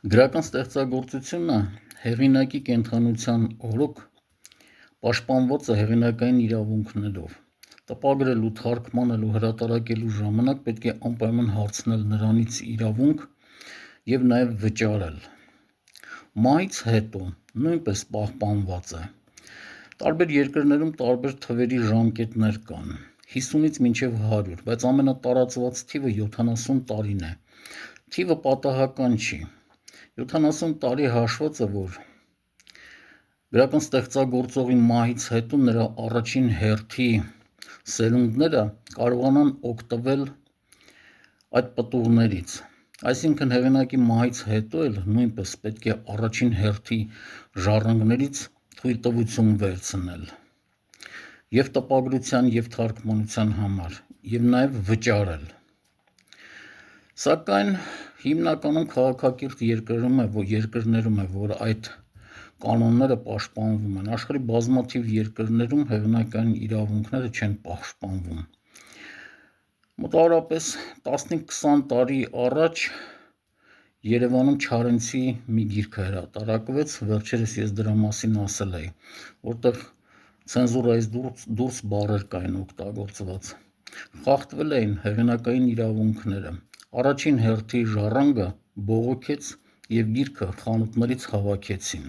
Գրական ստեղծագործությունը հեղինակի կենդանության օրոք պաշտպանված է հեղինակային իրավունքներով։ Տպագրելու, թարգմանելու, հրատարակելու ժամանակ պետք է անպայման հարցնել նրանից իրավունք և նաև վճարել։ Մահից հետո նույնպես պահպանված է։ Տարբեր երկրներում տարբեր թվերի ժամկետներ կան, 50-ից մինչև 100, բայց ամենատարածված թիվը 70 տարին է։ Թիվը պատահական չի։ 70 տարի հաշված է, որ գրական ստեղծագործողի մահից հետո նրա առաջին հերթի սերունդները կարողանան օգտվել այդ պտուղներից։ Այսինքն հեղինակի մահից հետո էլ նույնպես պետք է առաջին հերթի ժառանգներից թույլտվություն վերցնել և տպագրության և թարգմանության համար և նաև վճարել։ Սակայն հիմնականում քաղաքակիրթ երկրներում է, որ այդ կանոնները պաշտպանվում են։ Աշխարհի բազմաթիվ երկրներում հեղինակային իրավունքները չեն պաշտպանվում։ Մոտավորապես 15-20 տարի առաջ Երևանում Չարենցի մի գիրքը հրատարակվեց, վերջերս ես դրա մասին ասել էի, որտեղ ցենզուրայից դուրս բառեր կային օգտագործված։ Խախտվել էին հեղինակային իրավունքները։ Առաջին հերթի ժառանգը բողոքեց և գիրքը խանութներից հավաքեցին։